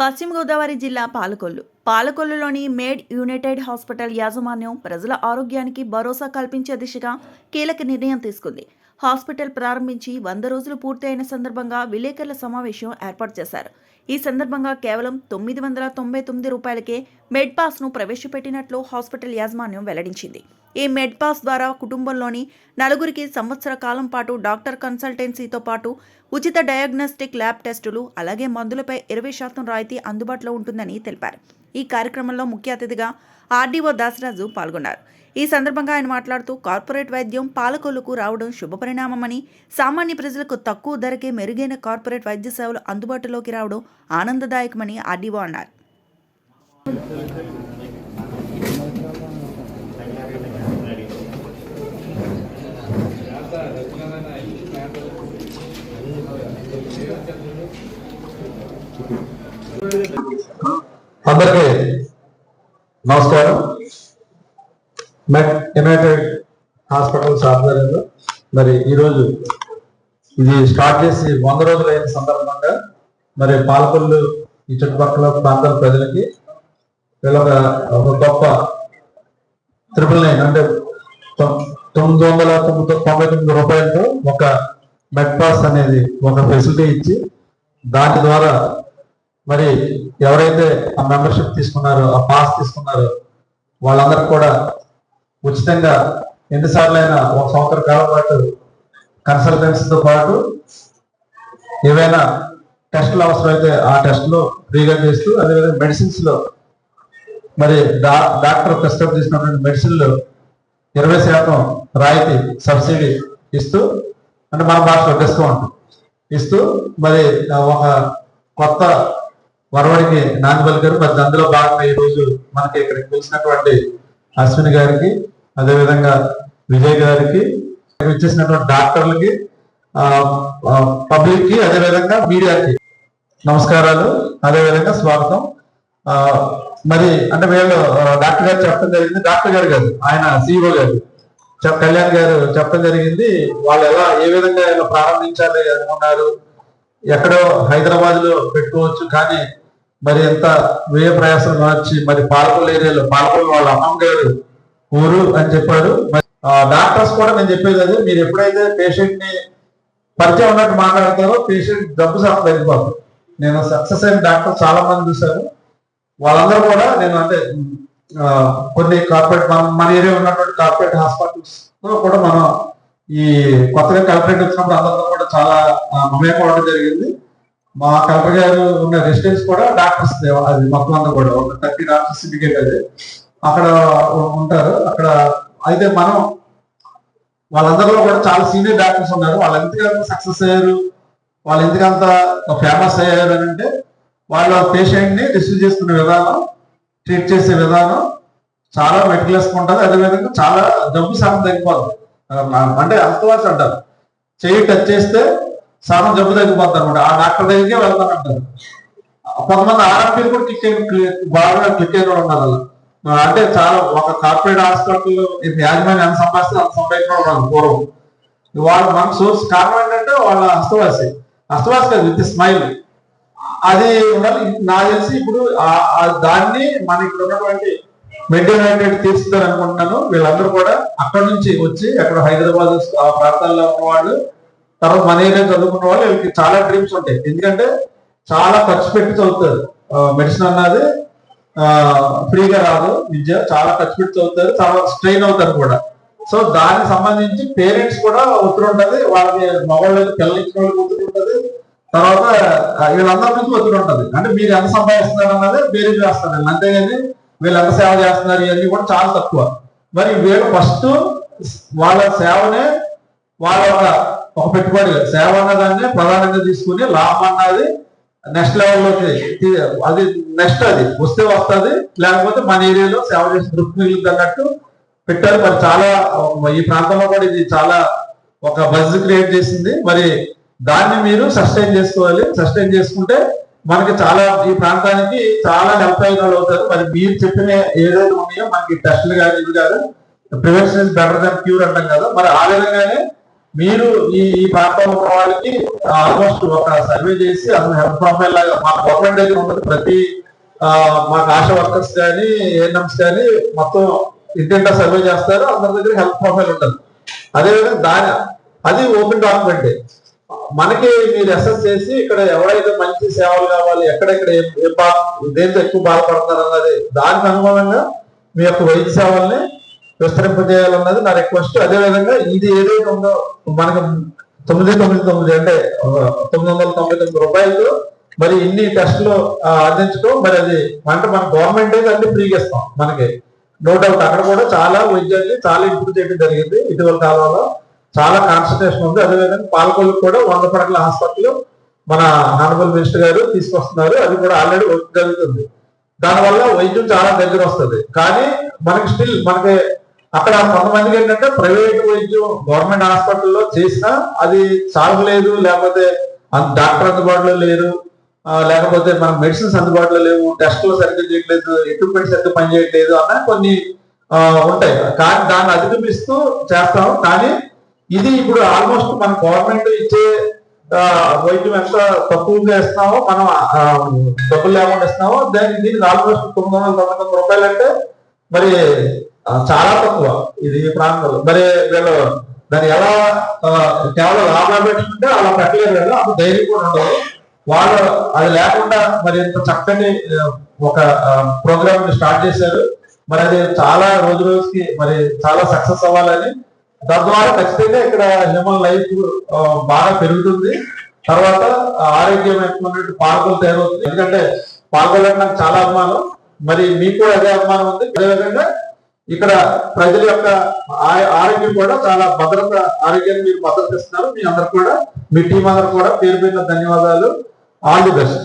పశ్చిమ గోదావరి జిల్లా పాలకొల్లులోని made United hospital యాజమాన్యం ప్రజల ఆరోగ్యానికి భరోసా కల్పించే దిశగా కీలక నిర్ణయం తీసుకుంది. హాస్పిటల్ ప్రారంభించి 100 రోజులు పూర్తి అయిన సందర్భంగా విలేకరుల సమావేశం ఏర్పాటు చేశారు. ఈ సందర్భంగా కేవలం రూ. 999కే మెడ్ పాస్ను ప్రవేశపెట్టినట్లు హాస్పిటల్ యాజమాన్యం వెల్లడించింది. ఈ మెడ్ పాస్ ద్వారా కుటుంబంలోని నలుగురికి సంవత్సర కాలం పాటు డాక్టర్ కన్సల్టెన్సీతో పాటు ఉచిత డయాగ్నోస్టిక్ ల్యాబ్ టెస్టులు, అలాగే మందులపై 20% రాయితీ అందుబాటులో ఉంటుందని తెలిపారు. ఈ కార్యక్రమంలో ముఖ్య అతిథిగా ఆర్డీఓ దాసరాజు పాల్గొన్నారు. ఈ సందర్భంగా ఆయన మాట్లాడుతూ కార్పొరేట్ వైద్యం పాలకొల్లుకు రావడం శుభపరిణామమని, సామాన్య ప్రజలకు తక్కువ ధరకే మెరుగైన కార్పొరేట్ వైద్య సేవలు అందుబాటులోకి రావడం ఆనందదాయకమని ఆర్డీఓ అన్నారు. అందరికీ నమస్కారం. మెడ్ యునైటెడ్ హాస్పిటల్స్ ఆధ్వర్యంలో మరి ఈరోజు ఇది స్టార్ట్ చేసి 100 రోజులు అయిన సందర్భంగా మరి పాలకొల్లు ఈ చుట్టుపక్కల ప్రాంతాల ప్రజలకి వీళ్ళొక గొప్ప 999 అంటే రూపాయలతో ఒక మెడ్ పాస్ అనేది ఒక ఫెసిలిటీ ఇచ్చి దాని ద్వారా మరి ఎవరైతే ఆ మెంబర్షిప్ తీసుకున్నారో, ఆ పాస్ తీసుకున్నారో వాళ్ళందరికీ కూడా ఉచితంగా ఎన్నిసార్లు అయినా 1 సంవత్సర కాలం పాటు కన్సల్టెన్సీతో పాటు ఏవైనా టెస్టులు అవసరమైతే ఆ టెస్టులు ఫ్రీగా చేస్తూ, అదేవిధంగా మెడిసిన్స్ లో మరి డాక్టర్ ప్రిస్క్రైబ్ చేసినటువంటి మెడిసిన్లు 20% రాయితీ సబ్సిడీ ఇస్తూ, అంటే మన భాషలో డిస్కౌంట్ ఇస్తూ మరి ఒక కొత్త వరవడికి నాంది పలికారు. మరి అందులో భాగంగా ఈరోజు మనకి ఇక్కడికి పిలిచినటువంటి అశ్విని గారికి, అదేవిధంగా విజయ్ గారికి, ఇచ్చేసినటువంటి డాక్టర్లకి, పబ్లిక్ కి, అదేవిధంగా మీడియాకి నమస్కారాలు, అదేవిధంగా స్వాగతం. మరి అంటే వీళ్ళు డాక్టర్ గారు చెప్పడం జరిగింది, డాక్టర్ గారు కాదు, ఆయన సిఇఓ గారు కళ్యాణ్ గారు చెప్పడం జరిగింది. వాళ్ళు ఏ విధంగా ఇలా ప్రారంభించాలి అనుకున్నారు, ఎక్కడో హైదరాబాద్ లో పెట్టుకోవచ్చు, కానీ మరి ఎంత వ్యయ ప్రయాసం మార్చి మరి పాలకొల్లు ఏరియాలో, పాలకొల్లు వాళ్ళ అమ్మమ్మ గారు ఊరు అని చెప్పారు. మరి డాక్టర్స్ కూడా నేను చెప్పేది అదే, మీరు ఎప్పుడైతే పేషెంట్ ని పరిచయం ఉన్నట్టు మాట్లాడతారో పేషెంట్ జబ్బు శాతం తగ్గిపోతుంది. నేను సక్సెస్ అయిన డాక్టర్ చాలా మంది చూశాను. వాళ్ళందరూ కూడా నేను అంటే కొన్ని కార్పొరేట్ మన ఏరియా ఉన్నటువంటి కార్పొరేట్ హాస్పిటల్స్ తో కూడా మనం ఈ కొత్తగా కలెక్టరేట్ వచ్చినప్పుడు అందరితో కూడా చాలా మమేకం అవడం జరిగింది. మా కలెక్టర్ గారు ఉన్న రెసిడెన్స్ కూడా డాక్టర్స్ అది మొత్తం అంతా కూడా 30 డాక్టర్స్ సిండికేట్ అది అక్కడ ఉంటారు. అక్కడ అయితే మనం వాళ్ళందరిలో కూడా చాలా సీనియర్ డాక్టర్స్ ఉన్నారు. వాళ్ళు ఎంతకంత సక్సెస్ అయ్యారు, వాళ్ళు ఎందుకంత ఫేమస్ అయ్యారు అని అంటే వాళ్ళ పేషెంట్ ని రిసీవ్ చేసుకునే విధానం, ట్రీట్ చేసే విధానం చాలా మెటికులస్ గా ఉంటుంది. అదేవిధంగా చాలా జబ్బు శాతం తగ్గిపోతుంది. అంటే అంతవాసి అంటారు, చెయ్యి టచ్ చేస్తే సగం జబ్బు తగ్గిపోతారు అనమాట. ఆ డాక్టర్ దగ్గరికే వెళ్తానంటారు. కొంతమంది ఆర్ఎంపీలు కూడా బాగా క్లిక్ అయిన ఉన్నారు. అంటే చాలా ఒక కార్పొరేట్ హాస్పిటల్ యాజమాన్యం ఎంత సంపాదిస్తే అంత సంపాదించడం పూర్వం. వాళ్ళు మన సోర్స్ కారణం ఏంటంటే వాళ్ళ హస్తవాసి కాదు, విత్ స్మైల్ అది ఉండాలి. నాకు తెలిసి ఇప్పుడు దాన్ని మన ఇక్కడ ఉన్నటువంటి మెడ్ యునైటెడ్ తీర్చుతారు అనుకుంటున్నాను. వీళ్ళందరూ కూడా అక్కడ నుంచి వచ్చి అక్కడ హైదరాబాద్ ఆ ప్రాంతాల్లో ఉన్న వాళ్ళు, తర్వాత మన ఏరియా చదువుకున్న వాళ్ళు, వీళ్ళకి చాలా డ్రీమ్స్ ఉంటాయి. ఎందుకంటే చాలా ఖర్చు పెట్టి చదువుతారు. మెడిసిన్ అన్నది ఫ్రీగా రాదు, విద్య చాలా ఖర్చు పెట్టి చదువుతారు, చాలా స్ట్రెయిన్ అవుతారు కూడా. సో దానికి సంబంధించి పేరెంట్స్ కూడా ఒత్తిడి ఉంటుంది, వాళ్ళకి మగవాళ్ళు పిల్లలు ఇచ్చిన వాళ్ళకి ఒత్తిడి ఉంటుంది, తర్వాత వీళ్ళందరి నుంచి ఒత్తిడి ఉంటుంది. అంటే మీరు ఎంత సంపాదిస్తున్నారు అన్నది బేరీజ్ వేస్తారు, అంతేగాని వీళ్ళు ఎంత సేవ చేస్తున్నారు ఇవన్నీ కూడా చాలా తక్కువ. మరి వీళ్ళు ఫస్ట్ వాళ్ళ సేవనే వాళ్ళ ఒక పెట్టుబడి, సేవ అన్నదాన్ని ప్రధానంగా తీసుకుని లాభం అన్నది నెక్స్ట్ లెవెల్లోకి అది నెక్స్ట్ అది వస్తే వస్తుంది, లేకపోతే మన ఏరియాలో సేవ చేసి దృష్టి మిగిలింది అన్నట్టు పెట్టారు. మరి చాలా ఈ ప్రాంతంలో కూడా ఇది చాలా ఒక బజ్ క్రియేట్ చేసింది. మరి దాన్ని మీరు సస్టైన్ చేసుకోవాలి. సస్టైన్ చేసుకుంటే మనకి చాలా ఈ ప్రాంతానికి చాలా హెల్ప్ అయిన వాళ్ళు అవుతారు. మరి మీరు చెప్పిన ఏదైతే ఉన్నాయో మనకి టెస్టులు కానీ ఇది కాదు, prevention is better than cure అంటాం కదా, మరి ఆ విధంగానే మీరు ఈ ప్రాంతంలో ఉన్న వాళ్ళకి ఆల్మోస్ట్ ఒక సర్వే చేసి అసలు హెల్త్ ప్రొఫైల్ లాగా మా గవర్నమెంట్ దగ్గర ఉన్నది. ప్రతి మాకు ఆశా వర్కర్స్ కానీ ఏఎన్ఎంస్ కానీ మొత్తం ఇంటింటా సర్వే చేస్తారు. అందరి దగ్గర హెల్త్ ప్రొఫైల్ ఉంటుంది. అదేవిధంగా అది ఓపెన్ డాక్యుమెంటే. మనకి మీరు అసెస్ చేసి ఇక్కడ ఎవరైతే మంచి సేవలు కావాలి, ఎక్కడెక్కడ దేంతో ఎక్కువ బాధపడతారు అన్నది దానికి అనుగుణంగా మీ యొక్క వైద్య సేవల్ని విస్తరింపజేయాలన్నది నా రిక్వెస్ట్. అదేవిధంగా ఇది ఏదైతే ఉందో మనకు 999 అంటే 999 రూపాయలతో మరి ఇన్ని టెస్టులు అందించడం, మరి అది అంటే మన గవర్నమెంట్ అన్ని ఫ్రీగా ఇస్తాం. మనకి నో డౌట్ అక్కడ కూడా చాలా వైద్యాన్ని చాలా ఇంప్రూవ్ చేయడం జరిగింది. ఇటీవల కాలంలో చాలా కాన్సన్ట్రేషన్ ఉంది. అదేవిధంగా పాలకొల్లుకు కూడా 100 పడకల హాస్పిటల్ మన హానరబుల్ మినిస్టర్ గారు తీసుకొస్తున్నారు. అది కూడా ఆల్రెడీ వర్క్ జరుగుతుంది. దానివల్ల వైద్యం చాలా దగ్గర వస్తుంది. కానీ మనకి స్టిల్ మనకి అక్కడ కొంతమందికి ఏంటంటే ప్రైవేట్ వైద్యం గవర్నమెంట్ హాస్పిటల్లో చేసినా అది చాలలేదు, లేకపోతే డాక్టర్ అందుబాటులో లేరు, లేకపోతే మన మెడిసిన్స్ అందుబాటులో లేవు, టెస్టులు సరిగ్గా చేయట్లేదు, ఎక్విప్మెంట్ సరిగ్గా పనిచేయట్లేదు అన్న కొన్ని ఉంటాయి. కానీ దాన్ని అధిగమిస్తూ చేస్తాం. కానీ ఇది ఇప్పుడు ఆల్మోస్ట్ మన గవర్నమెంట్ ఇచ్చే వైద్యం ఎంత తక్కువగా ఇస్తున్నామో, మనం డబ్బులు లేకుండా ఇస్తున్నామో దీనికి ఆల్మోస్ట్ 999 రూపాయలు అంటే మరి చాలా తక్కువ ఇది ఈ ప్రాంతంలో. మరి వీళ్ళు దాన్ని ఎలా కేవలం లాభాలు పెట్టుకుంటే అలా పెట్టలేరు కదా, అంత ధైర్యం కూడా ఉండదు వాళ్ళు. అది లేకుండా మరి ఇంత చక్కని ఒక ప్రోగ్రామ్ స్టార్ట్ చేశారు. మరి అది చాలా రోజు రోజుకి మరి చాలా సక్సెస్ అవ్వాలని, తద్వారా ఖచ్చితంగా ఇక్కడ హ్యూమన్ లైఫ్ బాగా పెరుగుతుంది. తర్వాత ఆరోగ్యమైనటువంటి పాలకొల్లు తయారవుతుంది. ఎందుకంటే పాలకొల్లు అంటే నాకు చాలా అభిమానం, మరి మీకు కూడా అదే అభిమానం ఉంది. అదేవిధంగా ఇక్కడ ప్రజల యొక్క ఆరోగ్యం కూడా చాలా భద్రత, ఆరోగ్యాన్ని మీరు భద్రత ఇస్తున్నారు. మీ అందరు కూడా, మీ టీం అందరు కూడా పేరు పేరున ధన్యవాదాలు. All the best.